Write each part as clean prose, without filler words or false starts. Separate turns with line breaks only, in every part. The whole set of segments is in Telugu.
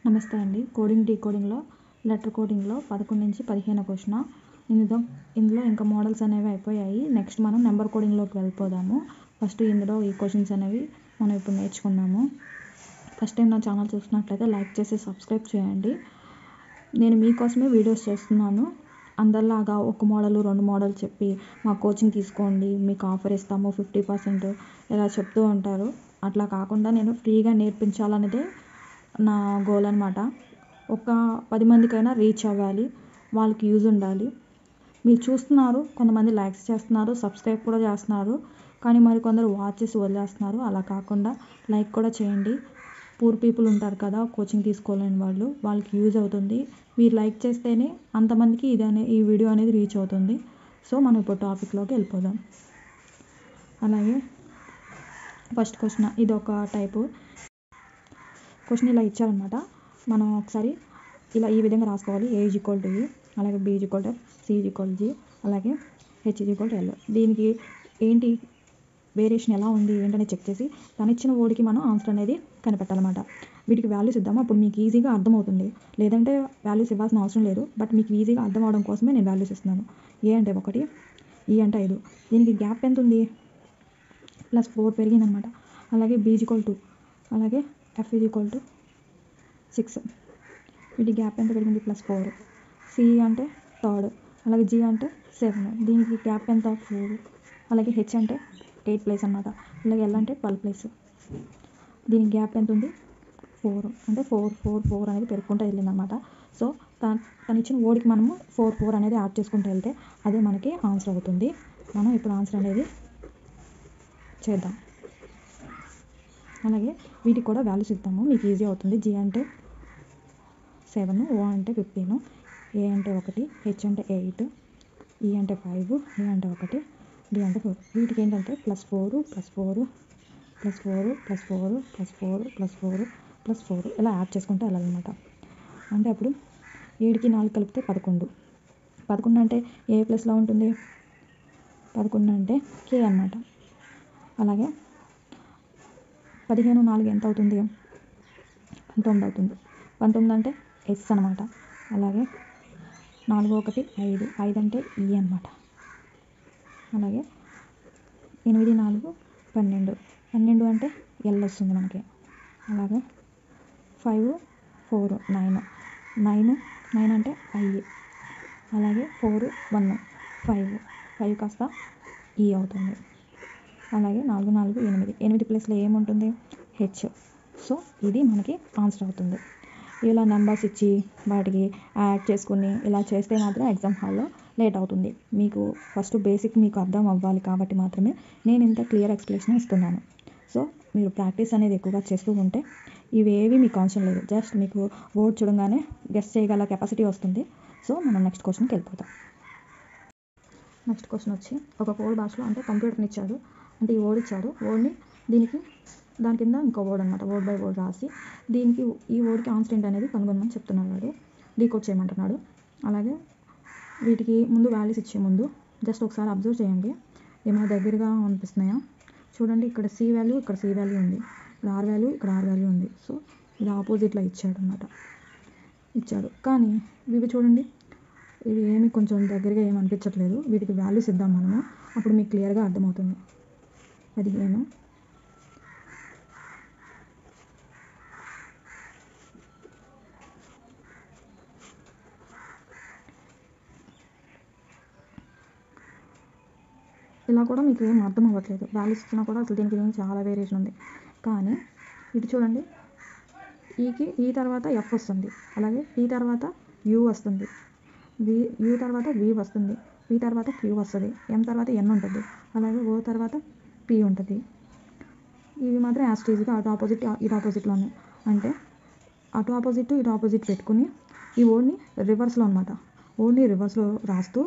నమస్తే అండి. కోడింగ్ డీకోడింగ్లో లెటర్ కోడింగ్లో 11 నుంచి 15 క్వశ్చన్. ఇందులో ఇంకా మోడల్స్ అనేవి అయిపోయాయి. నెక్స్ట్ మనం నెంబర్ కోడింగ్లోకి వెళ్ళిపోదాము. ఫస్ట్ ఇందులో ఈ క్వశ్చన్స్ అనేవి మనం ఇప్పుడు నేర్చుకున్నాము. ఫస్ట్ టైం నా ఛానల్ చూస్తున్నట్లయితే లైక్ చేసి సబ్స్క్రైబ్ చేయండి. నేను మీకోసమే వీడియోస్ చేస్తున్నాను. అందరిలాగా ఒక మోడల్ 2 మోడల్ చెప్పి మా కోచింగ్ తీసుకోండి, మీకు ఆఫర్ ఇస్తాము 50% ఇలా చెప్తూ ఉంటారు. అట్లా కాకుండా నేను ఫ్రీగా నేర్పించాలనేదే నా గోల్ అనమాట. ఒక 10 మందికైనా రీచ్ అవ్వాలి, వాళ్ళకి యూజ్ ఉండాలి. మీరు చూస్తున్నారు, కొంతమంది లైక్స్ చేస్తున్నారు, సబ్స్క్రైబ్ కూడా చేస్తున్నారు, కానీ మరికొందరు వాచ్ చేసి వదిలేస్తున్నారు. అలా కాకుండా లైక్ కూడా చేయండి. పూర్ పీపుల్ ఉంటారు కదా, కోచింగ్ తీసుకోలేని వాళ్ళు, వాళ్ళకి యూజ్ అవుతుంది. మీరు లైక్ చేస్తేనే అంతమందికి ఈ వీడియో అనేది రీచ్ అవుతుంది. సో మనం ఇప్పుడు టాపిక్లోకి వెళ్ళిపోదాం. అలాగే ఫస్ట్ క్వశ్చన్, ఇది ఒక టైపు క్వశ్చన్. ఇలా ఇచ్చారనమాట. మనం ఒకసారి ఇలా ఈ విధంగా రాసుకోవాలి. A = E, అలాగే B = F, C = G, అలాగే H = L. దీనికి ఏంటి వేరియేషన్ ఎలా ఉంది ఏంటనేది చెక్ చేసి తను ఇచ్చిన వర్డ్కి మనం ఆన్సర్ అనేది కనిపెట్టాలన్నమాట. వీటికి వాల్యూస్ ఇద్దాము, అప్పుడు మీకు ఈజీగా అర్థమవుతుంది. లేదంటే వాల్యూస్ ఇవ్వాల్సిన అవసరం లేదు, బట్ మీకు ఈజీగా అర్థం అవడం కోసమే నేను వాల్యూస్ ఇస్తున్నాను. A అంటే 1, E అంటే 5. దీనికి గ్యాప్ ఎంత ఉంది? +4 పెరిగిందనమాట. అలాగే B = 2, అలాగే F = 6. వీటి గ్యాప్ ఎంత పెరిగింది? +4. C అంటే 3rd, అలాగే G అంటే 7. దీనికి గ్యాప్ ఎంత? 4. అలాగే H అంటే 8th ప్లేస్ అనమాట. అలాగే L అంటే 12th ప్లేస్. దీనికి గ్యాప్ ఎంత ఉంది? 4. అంటే 4, 4, 4 అనేది పెరుగుకుంటూ వెళ్ళిందనమాట. సో తను ఇచ్చిన వర్డ్కి మనము 4, 4 అనేది యాడ్ చేసుకుంటూ వెళ్తే అదే మనకి ఆన్సర్ అవుతుంది. మనం ఇప్పుడు ఆన్సర్ అనేది చేద్దాం. అలాగే వీటికి కూడా వాల్యూస్ ఇద్దాము, మీకు ఈజీ అవుతుంది. G అంటే 7, O అంటే 15, A అంటే 1, H అంటే 8, E అంటే 5, A అంటే 1, D అంటే 4. వీటికి ఏంటంటే +4, +4, +4, +4, +4, +4, +4 ఇలా యాడ్ చేసుకుంటూ వెళ్ళాలన్నమాట. అంటే అప్పుడు 7కి 4 కలిపితే 11. 11 అంటే ఏ ప్లేస్లో ఉంటుంది? 11 అంటే K అన్నమాట. అలాగే 15 4 ఎంత అవుతుంది? 19 అవుతుంది. 19 అంటే S అనమాట. అలాగే 4 1 5, 5 అంటే E అనమాట. అలాగే 8 4 12, 12 అంటే L వస్తుంది మనకి. అలాగే 5 4 9, 9 అంటే I. అలాగే 4 1 5, 5 కాస్త E అవుతుంది. అలాగే 4 4 8, 8 ప్లేస్లో ఏముంటుంది? H. సో ఇది మనకి ఆన్సర్ అవుతుంది. ఇలా నెంబర్స్ ఇచ్చి వాటికి యాడ్ చేసుకుని ఇలా చేస్తే మాత్రం ఎగ్జామ్ హాల్లో లేట్ అవుతుంది. మీకు ఫస్ట్ బేసిక్ మీకు అర్థం అవ్వాలి కాబట్టి మాత్రమే నేను ఇంత క్లియర్ ఎక్స్ప్లెనేషన్ ఇస్తున్నాను. సో మీరు ప్రాక్టీస్ అనేది ఎక్కువగా చేస్తూ ఉంటే ఇవేవి మీకు అవసరం లేదు. జస్ట్ మీకు వర్డ్ చూడగానే గెస్ చేయగల కెపాసిటీ వస్తుంది. సో మనం నెక్స్ట్ క్వశ్చన్కి వెళ్ళిపోతాం. నెక్స్ట్ క్వశ్చన్ వచ్చి ఒక కోడ్ భాషలో, అంటే కంప్యూటర్ని ఇచ్చాడు, అంటే ఈ వర్డ్ ఇచ్చాడు. వర్డ్ని దాని కింద ఇంకో వర్డ్ అనమాట, వర్డ్ బై వర్డ్ రాసి ఈ వర్డ్కి ఆన్సర్ ఏంటి అనేది కనుగొనమని చెప్తున్నాడు. డీకోడ్ చేయమంటున్నాడు. అలాగే వీటికి ముందు వాల్యూస్ ఇచ్చే ముందు జస్ట్ ఒకసారి అబ్జర్వ్ చేయండి, ఏమైనా దగ్గరగా అనిపిస్తున్నాయా? చూడండి, ఇక్కడ C వాల్యూ, ఇక్కడ C వాల్యూ ఉంది, ఇక్కడ R వాల్యూ, ఇక్కడ R వాల్యూ ఉంది. సో ఇది ఆపోజిట్లో ఇచ్చాడు. కానీ ఇవి చూడండి, ఇవి ఏమి కొంచెం దగ్గరగా ఏమి అనిపించట్లేదు. వీటికి వాల్యూస్ ఇద్దాం మనము, అప్పుడు మీకు క్లియర్గా అర్థమవుతుంది. 15, ఇలా కూడా మీకు ఏం అర్థం అవ్వట్లేదు. వాల్యూస్ ఇచ్చినా కూడా అసలు దీనికి చాలా వేరియేషన్ ఉంది. కానీ ఇటు చూడండి, ఈ తర్వాత F వస్తుంది, అలాగే P తర్వాత U వస్తుంది, U తర్వాత V వస్తుంది, P తర్వాత Q వస్తుంది, M తర్వాత N ఉంటుంది, అలాగే O తర్వాత P ఉంటుంది. ఇవి మాత్రం యాస్టీజ్గా అటు ఆపోజిట్ ఇటు ఆపోజిట్లోనే, అంటే అటు ఆపోజిట్ ఇటు ఆపోజిట్ పెట్టుకుని ఈ వర్డ్ని రివర్స్లో అనమాట, వర్డ్ని రివర్స్లో రాస్తూ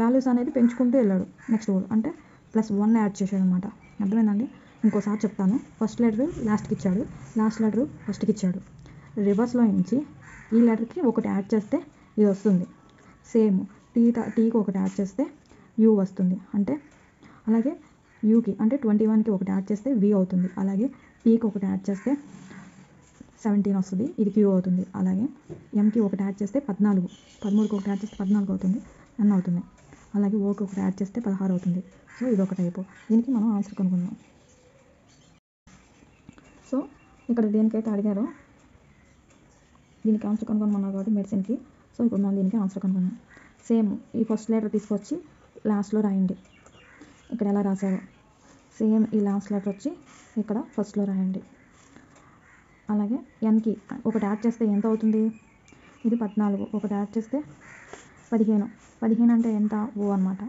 వాల్యూస్ అనేది పెంచుకుంటూ వెళ్ళాడు. నెక్స్ట్ వర్డ్ అంటే +1 యాడ్ చేశాడు అనమాట. అర్థమైందండి? ఇంకోసారి చెప్తాను. ఫస్ట్ లెటర్ లాస్ట్కి ఇచ్చాడు, లాస్ట్ లెటర్ ఫస్ట్కి ఇచ్చాడు. రివర్స్లో నుంచి ఈ లెటర్కి ఒకటి యాడ్ చేస్తే ఇది వస్తుంది. సేమ్ టీకి ఒకటి యాడ్ చేస్తే U వస్తుంది. అంటే అలాగే Uకి అంటే 21కి ఒకటి యాడ్ చేస్తే V అవుతుంది. అలాగే Pకి ఒకటి యాడ్ చేస్తే 17 వస్తుంది, ఇది క్యూ అవుతుంది. అలాగే ఎంకి ఒకటి యాడ్ చేస్తే 14, 13కి ఒకటి యాడ్ చేస్తే 14 అవుతుంది, ఎన్ అవుతుంది. అలాగే ఓకి ఒకటి యాడ్ చేస్తే 16 అవుతుంది. సో ఇది ఒక టైపు. దీనికి మనం ఆన్సర్ కనుక్కుందాం. సో ఇక్కడ దేనికైతే అడిగారో దీనికి ఆన్సర్ కనుక్కోమన్నారు కాబట్టి మెడిసిన్కి. సో ఇప్పుడు మనం దీనికి ఆన్సర్ కనుక్కుందాం. సేమ్ ఈ ఫస్ట్ లెటర్ తీసుకొచ్చి లాస్ట్లో రాయండి. ఇక్కడ ఎలా రాశారో సేమ్ ఈ లాస్ట్ లెటర్ వచ్చి ఇక్కడ ఫస్ట్లో రాయండి. అలాగే ఎన్కి ఒకటి యాడ్ చేస్తే ఎంత అవుతుంది? ఇది 14, ఒకటి యాడ్ చేస్తే 15. 15 అంటే ఎంత? ఓ అనమాట.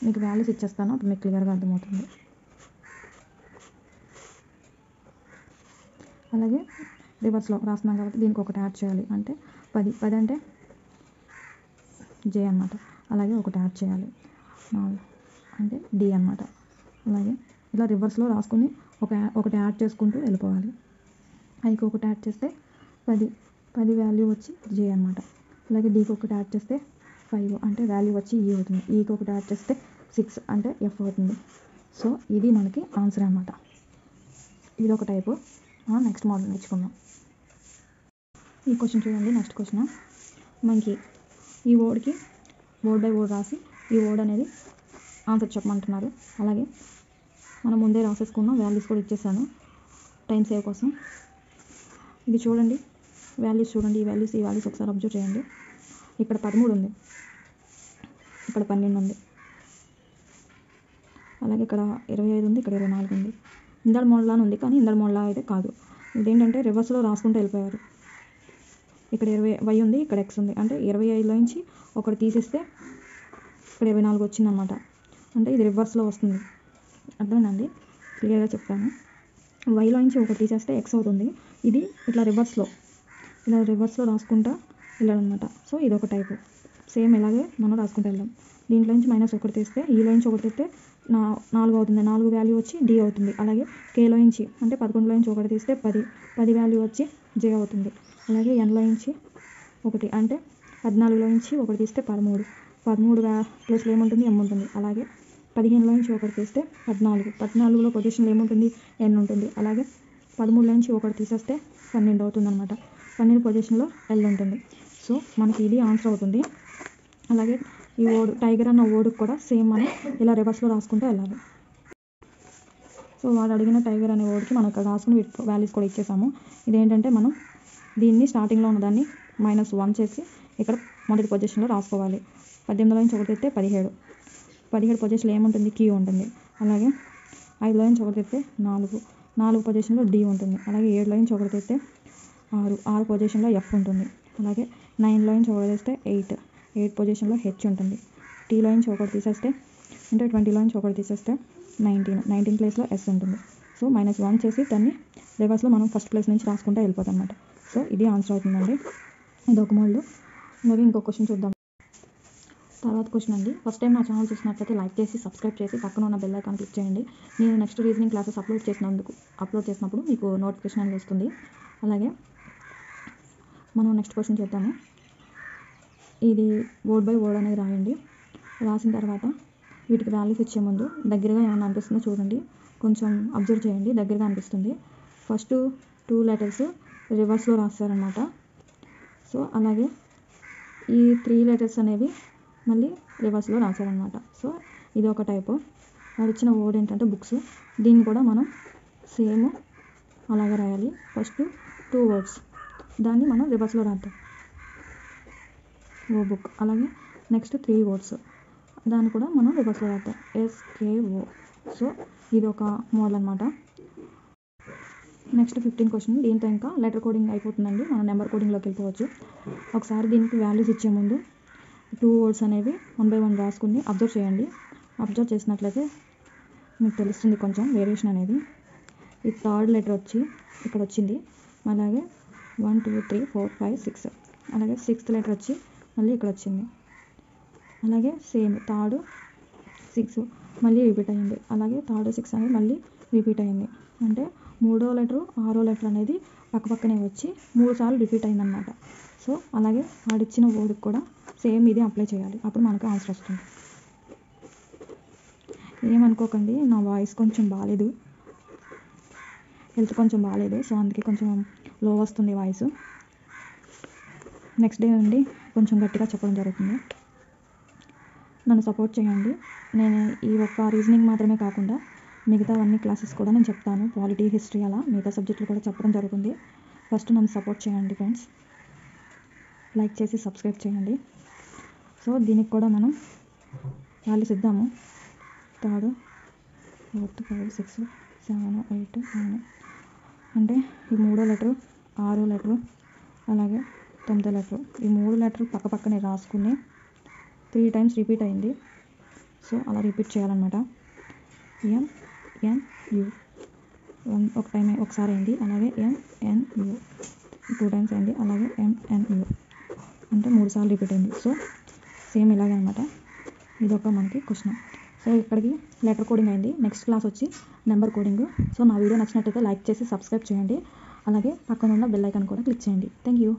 మీకు వాల్యూస్ ఇచ్చేస్తాను, అప్పుడు మీకు క్లియర్గా అర్థమవుతుంది. అలాగే రివర్స్లో రాస్తున్నాం కాబట్టి దీనికి ఒకటి యాడ్ చేయాలి. అంటే 10. 10 అంటే జే అనమాట. అలాగే ఒకటి యాడ్ చేయాలి, 4 అంటే డి అనమాట. అలాగే ఇలా రివర్స్లో రాసుకొని ఒకటి యాడ్ చేసుకుంటూ వెళ్ళిపోవాలి. ఐకి ఒకటి యాడ్ చేస్తే 10 వాల్యూ వచ్చి జే అనమాట. అలాగే డీకి ఒకటి యాడ్ చేస్తే 5 అంటే వాల్యూ వచ్చి ఈ అవుతుంది. ఈకి ఒకటి యాడ్ చేస్తే 6 అంటే ఎఫ్ అవుతుంది. సో ఇది మనకి ఆన్సర్ అనమాట. ఇది ఒక టైపు. నెక్స్ట్ మోడల్ నేర్చుకుందాం. ఈ క్వశ్చన్ చూడండి. నెక్స్ట్ క్వశ్చన్ మనకి ఈ వర్డ్కి వర్డ్ బై వర్డ్ రాసి ఈ వర్డ్ అనేది ఆన్సర్ చెప్పమంటున్నారు. అలాగే మనం ముందే రాసేసుకున్నాం, వాల్యూస్ కూడా ఇచ్చేసాను టైం సేవ్ కోసం. ఇది చూడండి, వాల్యూస్ చూడండి. ఈ వాల్యూస్ ఒకసారి అబ్జర్వ్ చేయండి. ఇక్కడ 13 ఉంది, ఇక్కడ 12 ఉంది, అలాగే ఇక్కడ 25 ఉంది, ఇక్కడ 24 ఉంది. ఇందర్ మోడల్ అని ఉంది, కానీ ఇందర్ మోడల్ అయితే కాదు. ఇదేంటంటే రివర్స్లో రాసుకుంటూ వెళ్ళిపోయారు. ఇక్కడ 20y ఉంది, ఇక్కడ x ఉంది. అంటే 25లో నుంచి ఒకటి తీసేస్తే ఇక్కడ 24 వచ్చిందనమాట. అంటే ఇది రివర్స్లో వస్తుంది. అర్థమైందండి? క్లియర్గా చెప్తాను. వైలో నుంచి ఒకటి తీసేస్తే ఎక్స్ అవుతుంది. ఇది ఇట్లా రివర్స్లో రాసుకుంటా వెళ్ళడం అనమాట. సో ఇది ఒక టైపు. సేమ్ ఇలాగే మనం రాసుకుంటూ వెళ్దాం. దీంట్లో నుంచి -1 తీస్తే ఈలో నుంచి ఒకటి తీస్తే 4 అవుతుంది. 4 వాల్యూ వచ్చి డి అవుతుంది. అలాగే కేలో నుంచి అంటే 11లో నుంచి ఒకటి తీస్తే 10 వాల్యూ వచ్చి జే అవుతుంది. అలాగే ఎన్లో నుంచి ఒకటి అంటే 14లో నుంచి ఒకటి తీస్తే 13 ప్లేస్లో ఏముంటుంది? ఎం ఉంటుంది. అలాగే 15లో నుంచి ఒకటి తీస్తే 14లో పొజిషన్లో ఏముంటుంది? ఎన్ ఉంటుంది. అలాగే 13లో నుంచి ఒకటి తీసేస్తే 12 అవుతుంది అనమాట. 12 పొజిషన్లో ఎల్ ఉంటుంది. సో మనకి ఇది ఆన్సర్ అవుతుంది. అలాగే ఈ వర్డ్ టైగర్ అన్న వర్డ్కి కూడా సేమ్ మనం ఇలా రివర్స్లో రాసుకుంటూ వెళ్ళాలి. సో వాడు అడిగిన టైగర్ అనే వర్డ్కి మనం ఇక్కడ రాసుకుని వాల్యూస్ కూడా ఇచ్చేసాము. ఇదేంటంటే మనం దీన్ని స్టార్టింగ్లో ఉన్నదాన్ని -1 చేసి ఇక్కడ మొదటి పొజిషన్లో రాసుకోవాలి. 18లో నుంచి ఒకటి తీస్తే 17 పొజిషన్లో ఏముంటుంది? క్యూ ఉంటుంది. అలాగే 5లో నుంచి ఒకటి తీస్తే 4 పొజిషన్లో డి ఉంటుంది. అలాగే 7లో నుంచి ఒకటి తీస్తే 6 పొజిషన్లో ఎఫ్ ఉంటుంది. అలాగే 9లో నుంచి ఒకటి తీస్తే 8 పొజిషన్లో హెచ్ ఉంటుంది. టీలో నుంచి ఒకటి తీసేస్తే అంటే 20లో నుంచి ఒకటి తీసేస్తే 19 ప్లేస్లో ఎస్ ఉంటుంది. సో -1 చేసి దాన్ని రివర్స్లో మనం ఫస్ట్ ప్లేస్ నుంచి రాసుకుంటూ వెళ్ళిపోతాం అనమాట. సో ఇది ఆన్సర్ అవుతుందండి. ఇది ఒక మోడల్. మరి ఇంకో క్వశ్చన్ చూద్దాం. తర్వాత క్వశ్చన్ అండి. ఫస్ట్ టైం నా ఛానల్ చూసినట్లయితే లైక్ చేసి సబ్స్క్రైబ్ చేసి పక్కన ఉన్న బెల్ ఐకాన్ క్లిక్ చేయండి. నేను నెక్స్ట్ రీజనింగ్ క్లాసెస్ అప్లోడ్ చేసినప్పుడు మీకు నోటిఫికేషన్ అనేది వస్తుంది. అలాగే మనం నెక్స్ట్ క్వశ్చన్ చూద్దాము. ఇది వర్డ్ బై వర్డ్ అనేది రాయండి. రాసిన తర్వాత వీటికి వాల్యూస్ ఇచ్చే ముందు దగ్గరగా ఏమైనా అనిపిస్తుందో చూడండి, కొంచెం అబ్జర్వ్ చేయండి. దగ్గరగా అనిపిస్తుంది. ఫస్ట్ 2 లెటర్స్ రివర్స్లో రాస్తారనమాట. సో అలాగే ఈ 3 లెటర్స్ అనేవి మళ్ళీ రివర్స్లో రాశారనమాట. సో ఇది ఒక టైపు. వాడు ఇచ్చిన వర్డ్ ఏంటంటే బుక్స్. దీన్ని కూడా మనం సేమ్ అలాగే రాయాలి. ఫస్ట్ 2 వర్డ్స్ దాన్ని మనం రివర్స్లో రాద్దాం, ఓ బుక్. అలాగే నెక్స్ట్ 3 వర్డ్స్ దాన్ని కూడా మనం రివర్స్లో రాద్దాం, SKO. సో ఇది ఒక మోడల్ అనమాట. Next 15 question. దీంతో ఇంకా లెటర్ కోడింగ్ అయిపోతుందండి. మనం నెంబర్ కోడింగ్లోకి వెళ్ళిపోవచ్చు. ఒకసారి దీనికి వాల్యూస్ ఇచ్చే ముందు 2 వర్డ్స్ అనేవి 1 by 1 రాసుకుని అబ్జర్వ్ చేయండి. అబ్జర్వ్ చేసినట్లయితే మీకు తెలుస్తుంది కొంచెం వేరియేషన్ అనేది. ఈ థర్డ్ లెటర్ వచ్చి ఇక్కడ వచ్చింది. అలాగే 1 2 3 4 5 6. అలాగే 6th లెటర్ వచ్చి మళ్ళీ ఇక్కడ వచ్చింది. అలాగే సేమ్ థర్డ్ 6 మళ్ళీ రిపీట్ అయ్యింది. అలాగే థర్డ్ 6 అనేది మళ్ళీ రిపీట్ అయ్యింది. అంటే 3వ లెటర్ 6వ లెటర్ అనేది పక్కపక్కనే వచ్చి 3 సార్లు రిపీట్ అయిందనమాట. సో అలాగే వాడిచ్చిన వర్డ్కి కూడా సేమ్ ఇది అప్లై చేయాలి. అప్పుడు మనకు ఆన్సర్ వస్తుంది. ఏమనుకోకండి, నా వాయిస్ కొంచెం బాగాలేదు. హెల్త్ కొంచెం బాగాలేదు, సో అందుకే కొంచెం లో వస్తుంది వాయిస్. నెక్స్ట్ డే నుండి కొంచెం గట్టిగా చెప్పడం జరుగుతుంది. నన్ను సపోర్ట్ చేయండి. నేను ఈ ఒక్క రీజనింగ్ మాత్రమే కాకుండా మిగతావన్నీ క్లాసెస్ కూడా నేను చెప్తాను. పాలిటీ, హిస్టరీ అలా మిగతా సబ్జెక్టులు కూడా చెప్పడం జరుగుతుంది. ఫస్ట్ నన్ను సపోర్ట్ చేయండి ఫ్రెండ్స్. లైక్ చేసి సబ్స్క్రైబ్ చేయండి. సో దీనికి కూడా మనం వాల్యూస్ ఇద్దాము. 3rd, 4th, 5, 6, 7, 8, 9 అంటే ఈ 3వ లెటరు, 6వ లెటరు, అలాగే 9వ లెటరు. ఈ 3 లెటర్లు పక్క పక్కనే రాసుకుని 3 times రిపీట్ అయింది. సో అలా రిపీట్ చేయాలన్నమాట. MNU ఒక టైం ఒకసారి అయింది, అలాగే MNU 2 times అయింది, అలాగే MNU అంటే 3 సార్లు రిపీట్ అయింది. సో సేమ్ ఇలాగే అనమాట. ఇదొక మనకి క్వశ్చన్. సో ఇక్కడికి లెటర్ కోడింగ్ అయింది. నెక్స్ట్ క్లాస్ వచ్చి నెంబర్ కోడింగ్. సో నా వీడియో నచ్చినట్టయితే లైక్ చేసి సబ్స్క్రైబ్ చేయండి. అలాగే పక్కన ఉన్న బెల్ ఐకాన్ కూడా క్లిక్ చేయండి. Thank you.